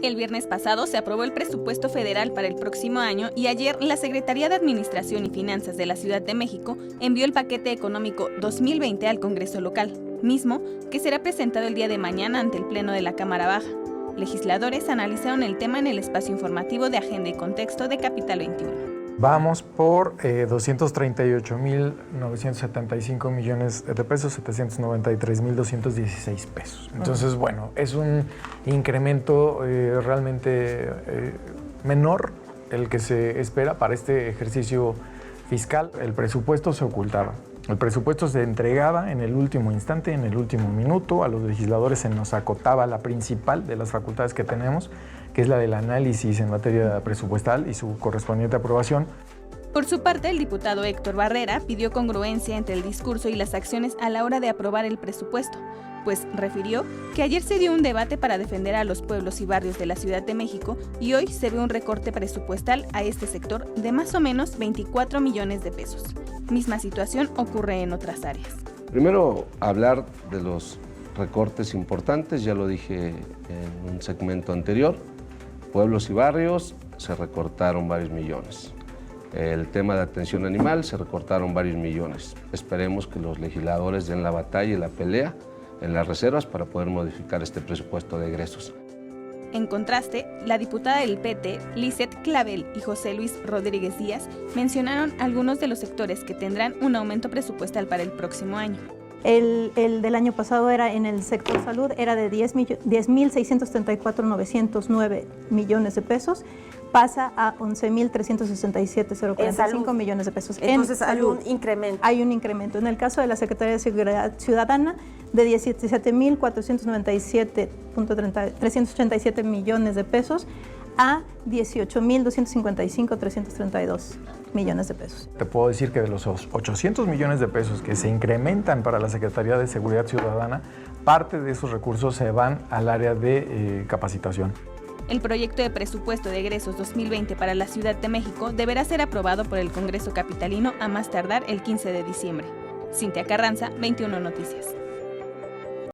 El viernes pasado se aprobó el presupuesto federal para el próximo año y ayer la Secretaría de Administración y Finanzas de la Ciudad de México envió el paquete económico 2020 al Congreso local, mismo que será presentado el día de mañana ante el Pleno de la Cámara Baja. Legisladores analizaron el tema en el espacio informativo de Agenda y Contexto de Capital 21. Vamos por 238.975 millones de pesos, 793.216 pesos. Entonces, bueno, es un incremento realmente menor el que se espera para este ejercicio fiscal. El presupuesto se ocultaba. El presupuesto se entregaba en el último instante, en el último minuto. A los legisladores se nos acotaba la principal de las facultades que tenemos, que es la del análisis en materia presupuestal y su correspondiente aprobación. Por su parte, el diputado Héctor Barrera pidió congruencia entre el discurso y las acciones a la hora de aprobar el presupuesto, pues refirió que ayer se dio un debate para defender a los pueblos y barrios de la Ciudad de México y hoy se ve un recorte presupuestal a este sector de más o menos 24 millones de pesos. Misma situación ocurre en otras áreas. Primero, hablar de los recortes importantes, ya lo dije en un segmento anterior. Pueblos y barrios se recortaron varios millones. El tema de atención animal se recortaron varios millones. Esperemos que los legisladores den la batalla y la pelea en las reservas para poder modificar este presupuesto de egresos. En contraste, la diputada del PT, Lizeth Clavel y José Luis Rodríguez Díaz mencionaron algunos de los sectores que tendrán un aumento presupuestal para el próximo año. El del año pasado era en el sector salud, era de 10.634.909 millones de pesos, pasa a 11.367.045 millones de pesos. Entonces hay un incremento. Hay un incremento. En el caso de la Secretaría de Seguridad Ciudadana, de 17.497.387 millones de pesos a 18.255.332 millones de pesos. Te puedo decir que de los 800 millones de pesos que se incrementan para la Secretaría de Seguridad Ciudadana, parte de esos recursos se van al área de capacitación. El proyecto de presupuesto de egresos 2020 para la Ciudad de México deberá ser aprobado por el Congreso capitalino a más tardar el 15 de diciembre. Cintia Carranza, 21 Noticias.